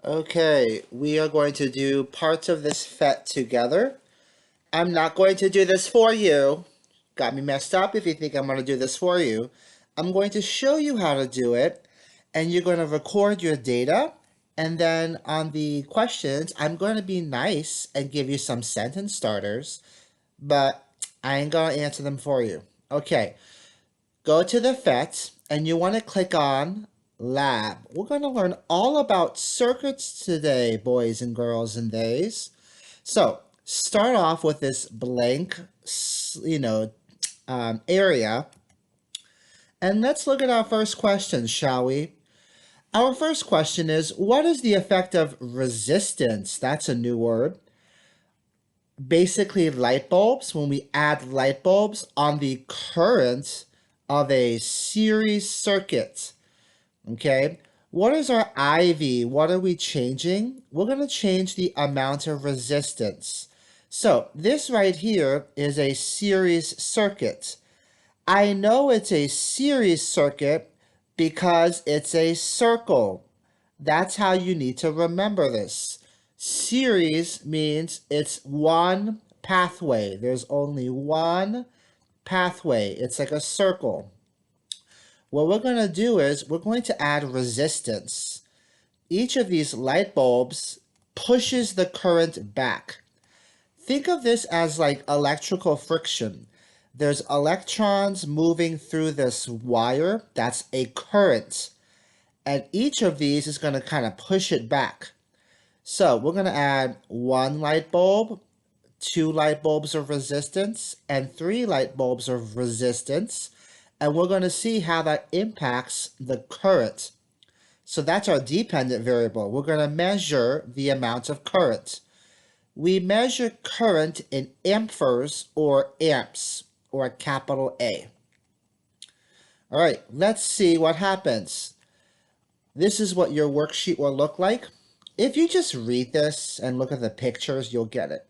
Okay, we are going to do parts of this PHET together. I'm not going to do this for you. Got me messed up if you think I'm going to do this for you. I'm going to show you how to do it, and you're going to record your data. And then on the questions, I'm going to be nice and give you some sentence starters, but I ain't going to answer them for you. Okay, go to the PHET, and you want to click on Lab. We're going to learn all about circuits today, boys and girls and theys. So start off with this blank, area. And let's look at our first question, shall we? Our first question is, what is the effect of resistance? That's a new word. Basically, light bulbs, when we add light bulbs on the current of a series circuit. Okay, what is our IV? What are we changing? We're going to change the amount of resistance. So this right here is a series circuit. I know it's a series circuit because it's a circle. That's how you need to remember this. Series means it's one pathway. There's only one pathway. It's like a circle. What we're going to do is we're going to add resistance. Each of these light bulbs pushes the current back. Think of this as like electrical friction. There's electrons moving through this wire. That's a current. And each of these is going to kind of push it back. So we're going to add one light bulb, two light bulbs of resistance, and three light bulbs of resistance. And we're going to see how that impacts the current. So that's our dependent variable. We're going to measure the amount of current. We measure current in amperes or amps, or capital A. All right, let's see what happens. This is what your worksheet will look like. If you just read this and look at the pictures, you'll get it.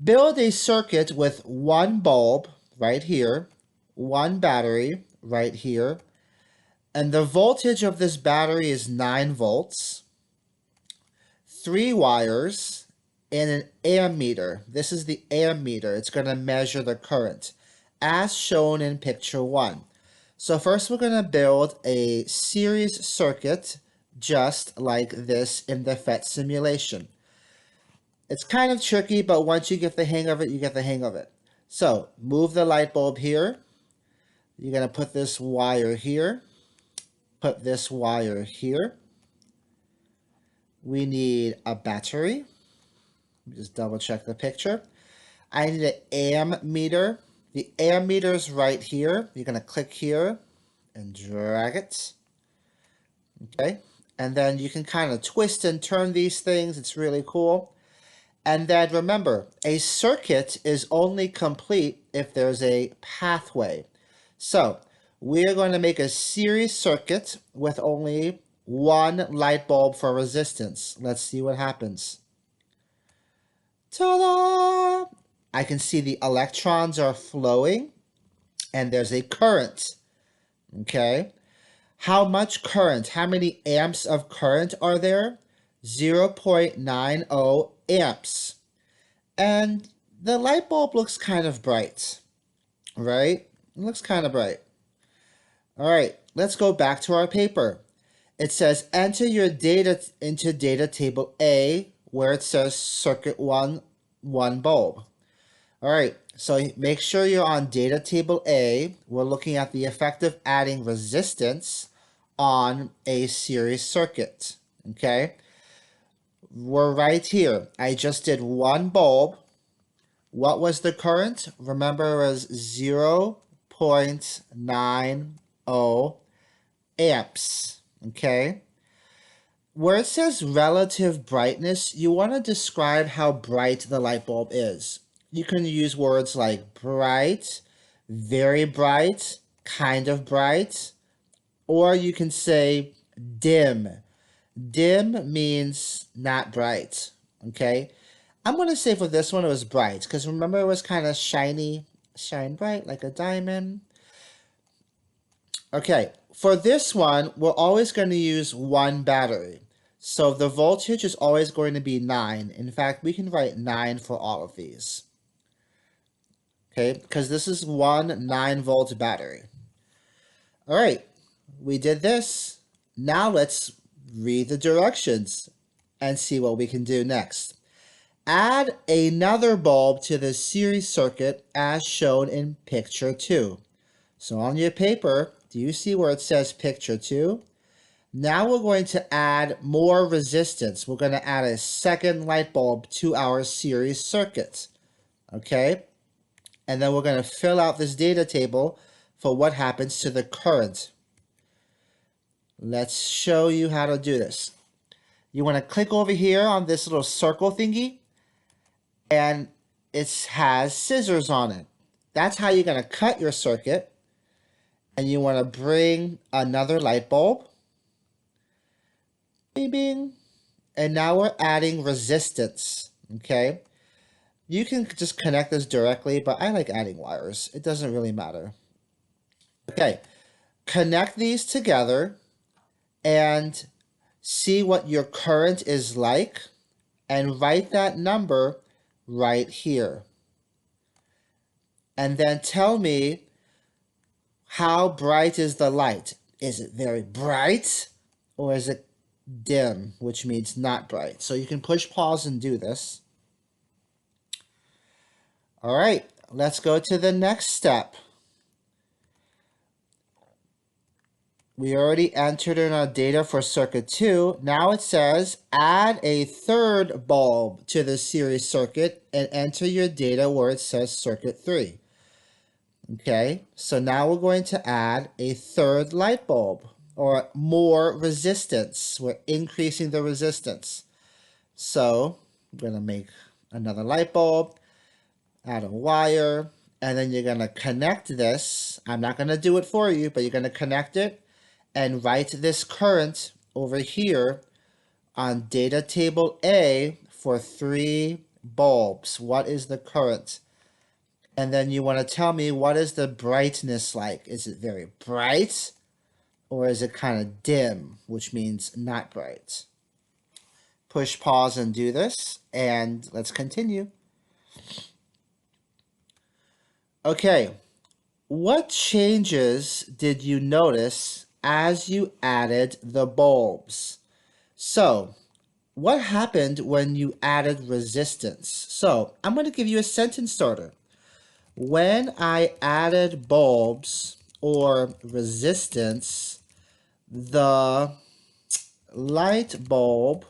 Build a circuit with one bulb right here, one battery right here, and the voltage of this battery is 9 volts, 3 wires, and an ammeter. This is the ammeter. It's going to measure the current, as shown in picture 1. So first we're going to build a series circuit just like this in the PHET simulation. It's kind of tricky, but once you get the hang of it, you get the hang of it. So move the light bulb here. You're going to put this wire here. Put this wire here. We need a battery. Just double check the picture. I need an ammeter. The ammeter is right here. You're going to click here and drag it. Okay. And then you can kind of twist and turn these things. It's really cool. And then remember, a circuit is only complete if there's a pathway. So we're going to make a series circuit with only one light bulb for resistance. Let's see what happens. Ta-da! I can see the electrons are flowing and there's a current. Okay. How much current? How many amps of current are there? 0.90 amps. And the light bulb looks kind of bright, right? It looks kind of bright. All right, let's go back to our paper. It says enter your data into data table A, where it says circuit 1, 1 bulb. All right, so make sure you're on data table A. We're looking at the effect of adding resistance on a series circuit, okay? We're right here. I just did one bulb. What was the current? Remember, it was 0.90 amps, okay? Where it says relative brightness, you want to describe how bright the light bulb is. You can use words like bright, very bright, kind of bright, or you can say dim. Dim means not bright, okay? I'm going to say for this one it was bright, because remember it was kind of shiny, shine bright like a diamond. Okay, for this one, we're always going to use one battery. So the voltage is always going to be 9. In fact, we can write 9 for all of these. Okay, because this is one 9-volt battery. All right, we did this. Now let's read the directions and see what we can do next. Add another bulb to the series circuit as shown in picture 2. So on your paper, do you see where it says picture 2? Now we're going to add more resistance. We're going to add a second light bulb to our series circuit. Okay? And then we're going to fill out this data table for what happens to the current. Let's show you how to do this. You want to click over here on this little circle thingy, and it has scissors on it. That's how you're going to cut your circuit. And you want to bring another light bulb. Bing, bing. And now we're adding resistance, okay? You can just connect this directly, but I like adding wires. It doesn't really matter. Okay, connect these together and see what your current is like and write that number right here. And then tell me, how bright is the light? Is it very bright or is it dim, which means not bright? So you can push pause and do this. All right, let's go to the next step. We already entered in our data for circuit 2. Now it says add a third bulb to the series circuit and enter your data where it says circuit 3. Okay, so now we're going to add a third light bulb or more resistance. We're increasing the resistance. So I'm going to make another light bulb, add a wire, and then you're going to connect this. I'm not going to do it for you, but you're going to connect it and write this current over here on data table A for 3 bulbs. What is the current? And then you want to tell me, what is the brightness like? Is it very bright or is it kind of dim, which means not bright? Push pause and do this, and let's continue. Okay, what changes did you notice as you added the bulbs? So, what happened when you added resistance? So, I'm going to give you a sentence starter. When I added bulbs or resistance, the light bulb, ...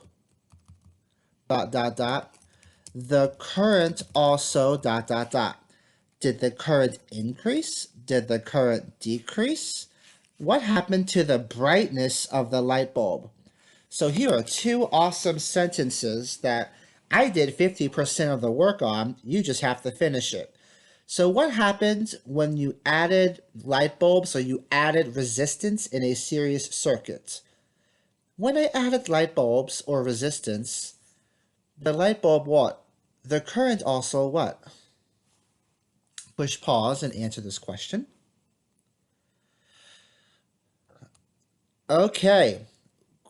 the current also ... Did the current increase? Did the current decrease? What happened to the brightness of the light bulb? So here are 2 awesome sentences that I did 50% of the work on. You just have to finish it. So what happened when you added light bulbs or you added resistance in a series circuit? When I added light bulbs or resistance, the light bulb what? The current also what? Push pause and answer this question. Okay,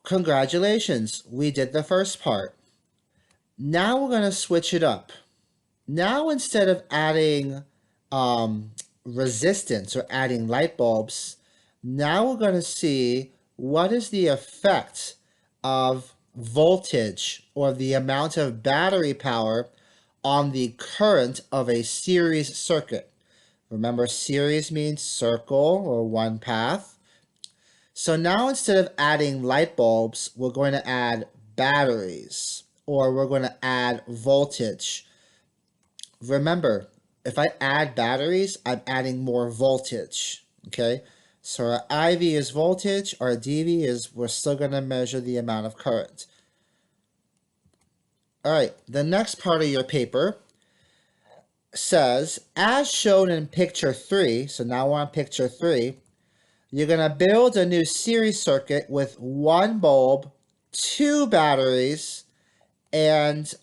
congratulations, we did the first part. Now we're going to switch it up. Now instead of adding resistance or adding light bulbs, now we're going to see what is the effect of voltage or the amount of battery power on the current of a series circuit. Remember, series means circle or one path. So now instead of adding light bulbs, we're going to add batteries or we're going to add voltage. Remember, if I add batteries, I'm adding more voltage, okay? So our IV is voltage, our dV is, we're still going to measure the amount of current. All right, the next part of your paper says, as shown in picture 3, so now we're on picture 3, you're going to build a new series circuit with 1 bulb, 2 batteries, and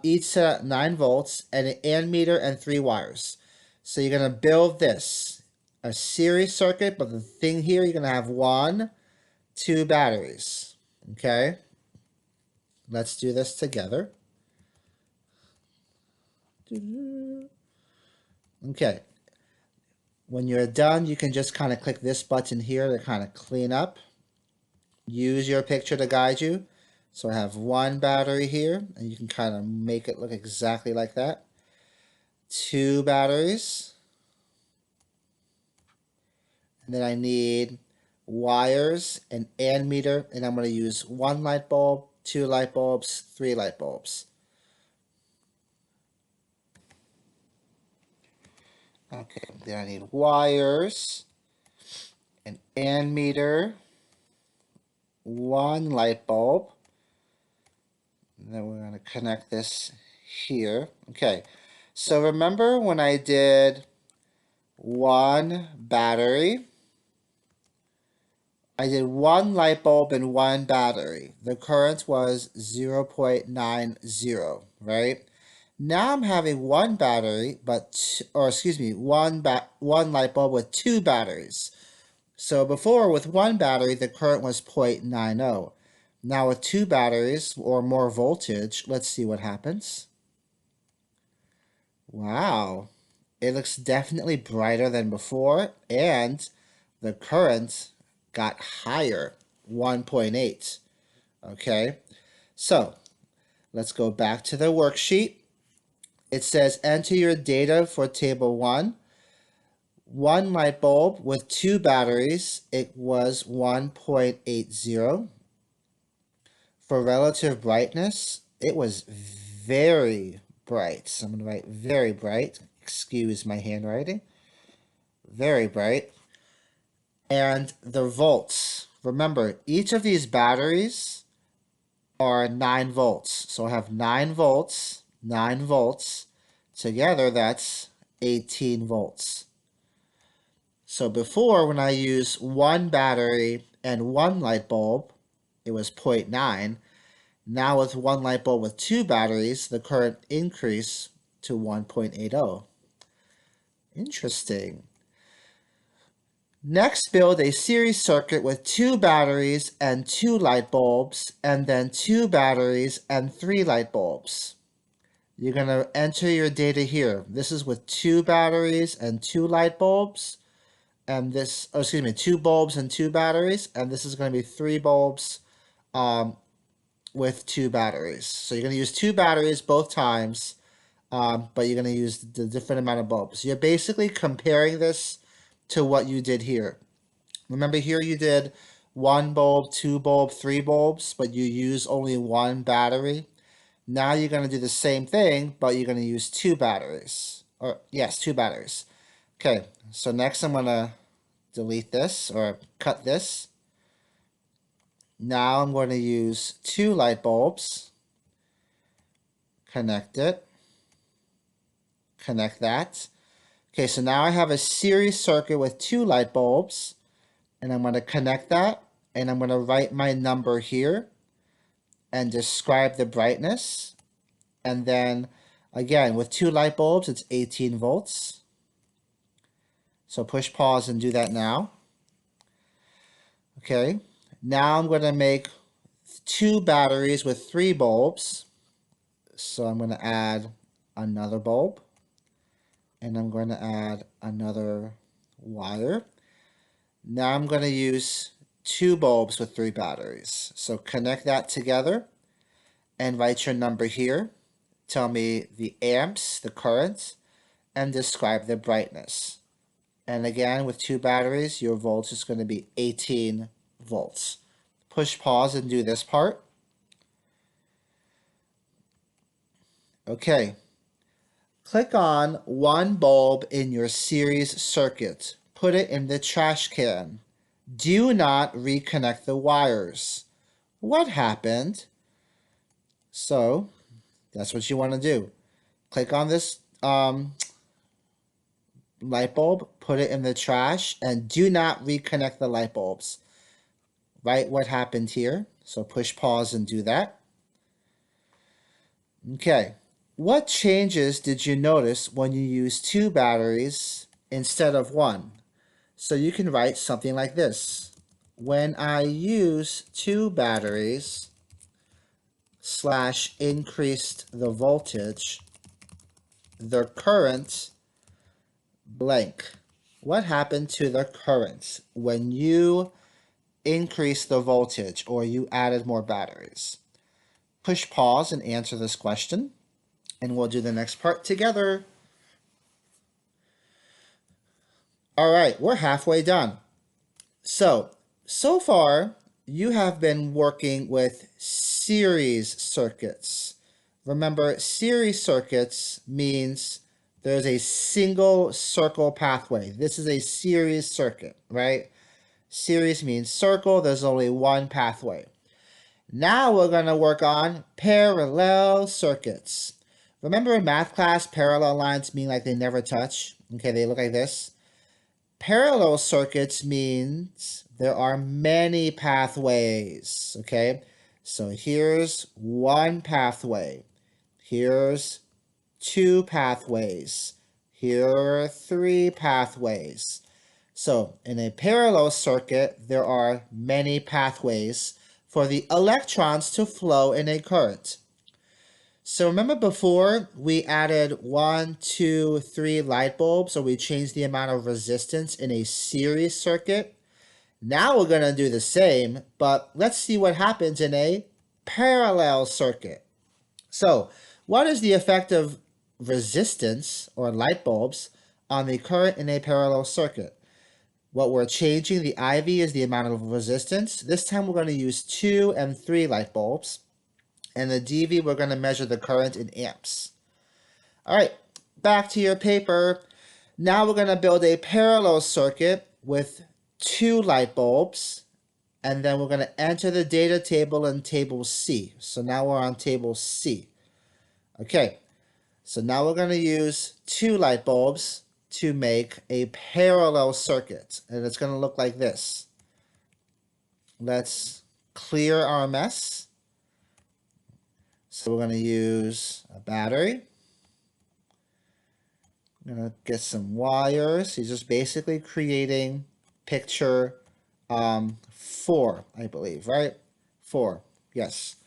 each set at 9 volts, and an ammeter and 3 wires. So you're going to build this, a series circuit, but the thing here, you're going to have 1, 2 batteries. Okay, let's do this together. Okay, when you're done, you can just kind of click this button here to kind of clean up. Use your picture to guide you. So I have 1 battery here, and you can kind of make it look exactly like that. 2 batteries. And then I need wires, an ammeter, and I'm going to use 1 light bulb, 2 light bulbs, 3 light bulbs. Okay, then I need wires, an ammeter, 1 light bulb. And then we're going to connect this here. Okay, so remember when I did 1 battery, I did 1 light bulb and 1 battery. The current was 0.90, right? Now I'm having 1 battery, one light bulb with 2 batteries. So before, with 1 battery, the current was 0.90. Now with 2 batteries or more voltage, let's see what happens. Wow, it looks definitely brighter than before, and the current got higher, 1.8. Okay, so let's go back to the worksheet. It says enter your data for table 1. 1 light bulb with 2 batteries, it was 1.80. For relative brightness, it was very bright. So I'm going to write very bright. Excuse my handwriting. Very bright. And the volts. Remember, each of these batteries are 9 volts. So I have 9 volts, 9 volts. Together, that's 18 volts. So before, when I use 1 battery and 1 light bulb, it was 0.9. Now with 1 light bulb with 2 batteries, the current increased to 1.80. Interesting. Next, build a series circuit with 2 batteries and 2 light bulbs, and then 2 batteries and 3 light bulbs. You're going to enter your data here. This is with 2 batteries and 2 light bulbs, and this, 2 bulbs and 2 batteries, and this is going to be 3 bulbs with 2 batteries. So you're going to use 2 batteries both times, but you're going to use the different amount of bulbs. You're basically comparing this to what you did here. Remember here you did 1 bulb, 2 bulb, 3 bulbs, but you use only 1 battery. Now you're going to do the same thing, but you're going to use 2 batteries. Or yes, 2 batteries. Okay, so next I'm going to delete this or cut this. Now I'm going to use 2 light bulbs. Connect it. Connect that. Okay, so now I have a series circuit with 2 light bulbs, and I'm going to connect that, and I'm going to write my number here and describe the brightness. And then again, with 2 light bulbs, it's 18 volts. So push pause and do that now. Okay, now I'm going to make 2 batteries with 3 bulbs. So I'm going to add another bulb, and I'm going to add another wire. Now I'm going to use 2 bulbs with 3 batteries. So connect that together and write your number here. Tell me the amps, the current, and describe the brightness. And again, with 2 batteries, your volts is going to be 18 volts. Push pause and do this part. Okay. Click on 1 bulb in your series circuit. Put it in the trash can. Do not reconnect the wires. What happened? So that's what you want to do. Click on this light bulb, put it in the trash, and do not reconnect the light bulbs. Write what happened here. So push pause and do that. Okay. What changes did you notice when you used 2 batteries instead of 1? So you can write something like this. when I use 2 batteries / increased the voltage, the current blank. What happened to the current when you increased the voltage or you added more batteries? Push pause and answer this question, and we'll do the next part together. All right, we're halfway done. So far, you have been working with series circuits. Remember, series circuits means there's a single circle pathway. This is a series circuit, right? Series means circle, there's only one pathway. Now we're going to work on parallel circuits. Remember in math class, parallel lines mean like they never touch? Okay, they look like this. Parallel circuits means there are many pathways, okay? So here's one pathway. Here's 2 pathways. Here are 3 pathways. So in a parallel circuit, there are many pathways for the electrons to flow in a current. So remember before we added 1, 2, 3 light bulbs, or we changed the amount of resistance in a series circuit? Now we're going to do the same, but let's see what happens in a parallel circuit. So what is the effect of resistance or light bulbs on the current in a parallel circuit? What we're changing, the IV, is the amount of resistance. This time we're going to use 2 and 3 light bulbs. And the dV, we're going to measure the current in amps. All right, back to your paper. Now we're going to build a parallel circuit with 2 light bulbs. And then we're going to enter the data table in table C. So now we're on table C. Okay, so now we're going to use 2 light bulbs to make a parallel circuit. And it's going to look like this. Let's clear our mess. So we're going to use a battery. I'm going to get some wires. He's just basically creating picture 4, I believe, right? 4, yes.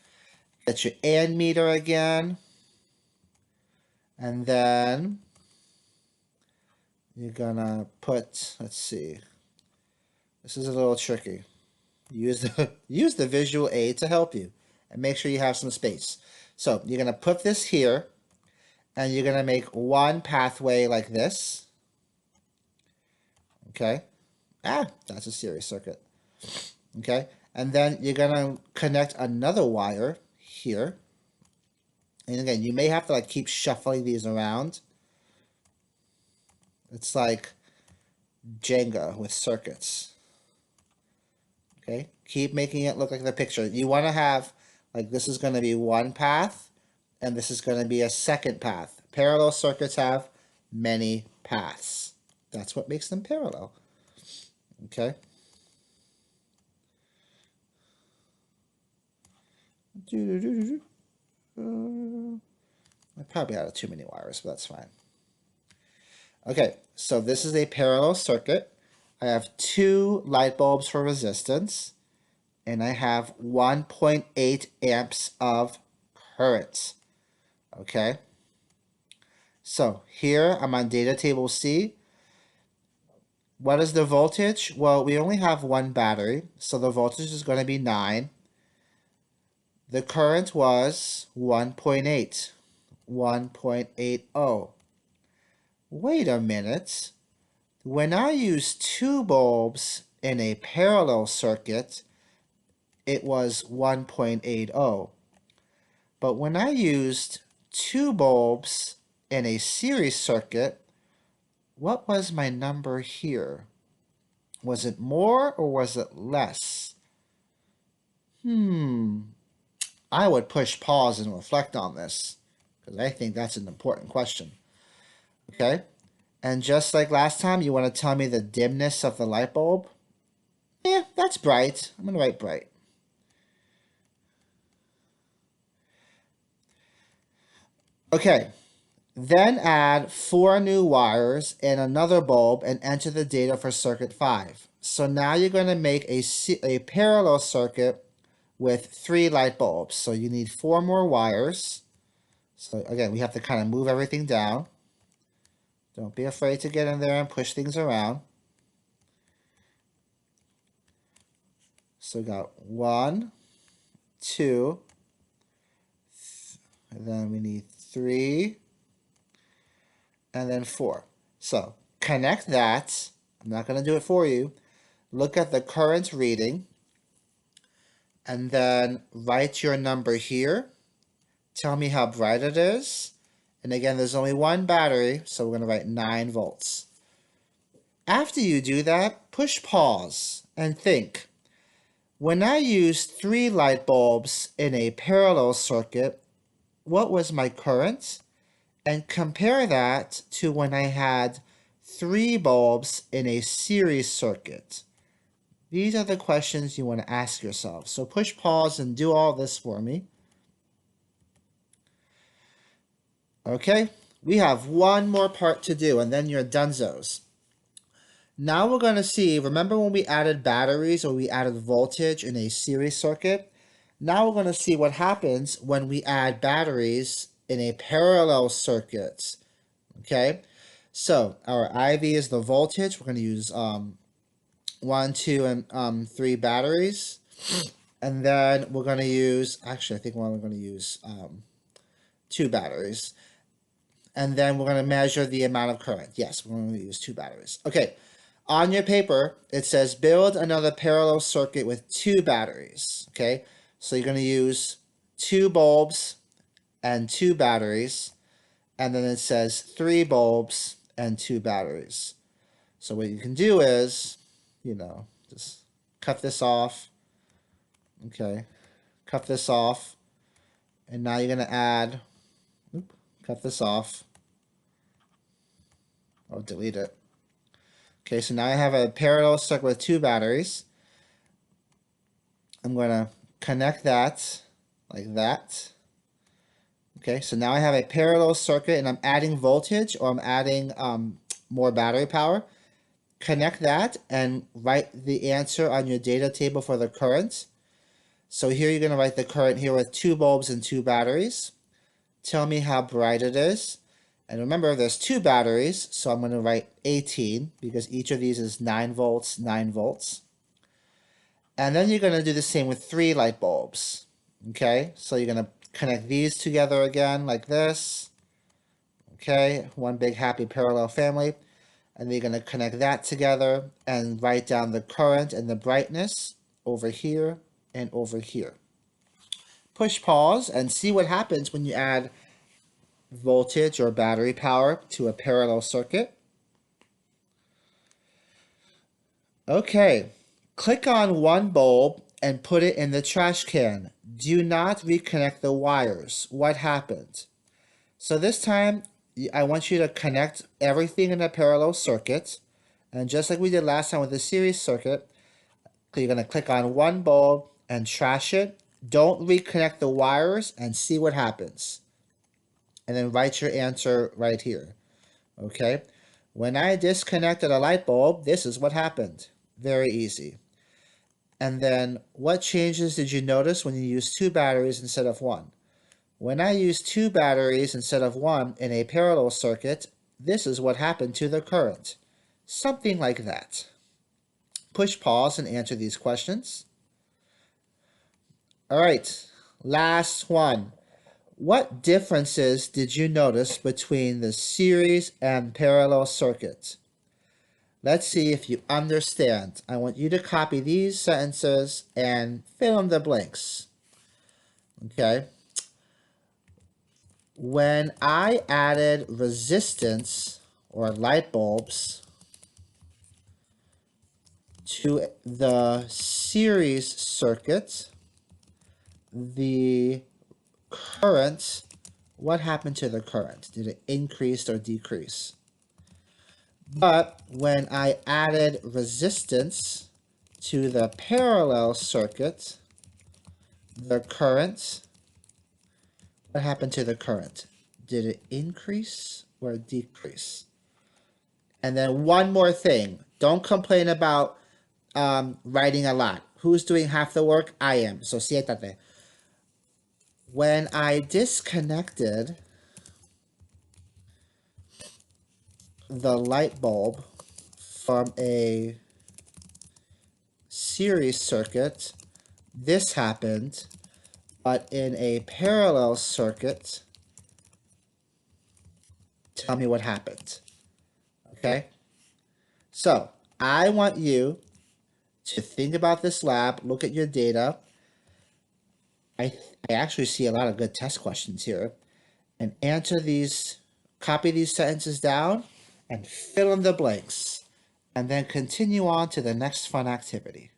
Get your ammeter again. And then you're going to put, let's see. This is a little tricky. Use the visual aid to help you. And make sure you have some space. So you're going to put this here, and you're going to make one pathway like this. Okay. That's a series circuit. Okay. And then you're going to connect another wire here. And again, you may have to like keep shuffling these around. It's like Jenga with circuits. Okay. Keep making it look like the picture. You want to have, like, this is going to be one path, and this is going to be a second path. Parallel circuits have many paths. That's what makes them parallel. Okay. I probably added too many wires, but that's fine. Okay, so this is a parallel circuit. I have 2 light bulbs for resistance, and I have 1.8 amps of current. Okay, so here I'm on data table C. What is the voltage? Well, we only have 1 battery, so the voltage is going to be 9. The current was 1.8, 1.80. Wait a minute. When I use 2 bulbs in a parallel circuit, it was 1.80. But when I used 2 bulbs in a series circuit, what was my number here? Was it more or was it less? I would push pause and reflect on this because I think that's an important question. Okay? And just like last time, you want to tell me the dimness of the light bulb? Yeah, that's bright. I'm going to write bright. Okay, then add 4 new wires and another bulb and enter the data for circuit 5. So now you're going to make a parallel circuit with 3 light bulbs. So you need 4 more wires. So again, we have to kind of move everything down. Don't be afraid to get in there and push things around. So we got 1, 2, and then we need 3, and then 4. So connect that. I'm not going to do it for you. Look at the current reading, and then write your number here. Tell me how bright it is. And again, there's only one battery, so we're going to write 9 volts. After you do that, push pause and think. When I used 3 light bulbs in a parallel circuit, what was my current? And compare that to when I had 3 bulbs in a series circuit. These are the questions you want to ask yourself. So push pause and do all this for me. Okay, we have one more part to do and then you're donezos. Now we're going to see, remember when we added batteries or we added voltage in a series circuit? Now we're going to see what happens when we add batteries in a parallel circuit. Okay, so our IV is the voltage. We're going to use 1, 2, and 3 batteries. And then we're going to use, actually I think we're going to use 2 batteries. And then we're going to measure the amount of current. Yes, we're going to use 2 batteries. Okay, on your paper, it says build another parallel circuit with 2 batteries. Okay, so you're going to use 2 bulbs and 2 batteries. And then it says 3 bulbs and 2 batteries. So what you can do is, just cut this off. Okay, cut this off. And now you're going to add, cut this off. I'll delete it. Okay, so now I have a parallel circuit with 2 batteries. I'm going to connect that like that. Okay, so now I have a parallel circuit and I'm adding voltage or I'm adding more battery power. Connect that and write the answer on your data table for the current. So here you're going to write the current here with 2 bulbs and 2 batteries. Tell me how bright it is. And remember, there's 2 batteries, so I'm going to write 18 because each of these is 9 volts, 9 volts. And then you're going to do the same with 3 light bulbs. Okay, so you're going to connect these together again like this. Okay, one big happy parallel family. And then you're going to connect that together and write down the current and the brightness over here and over here. Push pause and see what happens when you add voltage or battery power to a parallel circuit. Okay, click on one bulb and put it in the trash can. Do not reconnect the wires. What happened? So this time, I want you to connect everything in a parallel circuit. And just like we did last time with the series circuit, you're going to click on one bulb and trash it. Don't reconnect the wires and see what happens. And then write your answer right here. Okay? When I disconnected a light bulb, this is what happened. Very easy. And then what changes did you notice when you used 2 batteries instead of 1? When I used 2 batteries instead of 1 in a parallel circuit, this is what happened to the current. Something like that. Push pause and answer these questions. All right, last one. What differences did you notice between the series and parallel circuits? Let's see if you understand. I want you to copy these sentences and fill in the blanks. Okay. When I added resistance or light bulbs to the series circuit, the current, what happened to the current? Did it increase or decrease? But when I added resistance to the parallel circuit, the current, what happened to the current? Did it increase or decrease? And then one more thing. Don't complain about writing a lot. Who's doing half the work? I am. So siéntate. When I disconnected the light bulb from a series circuit, this happened, but in a parallel circuit, tell me what happened. Okay? So I want you to think about this lab, look at your data. I actually see a lot of good test questions here. And answer these, copy these sentences down, and fill in the blanks. And then continue on to the next fun activity.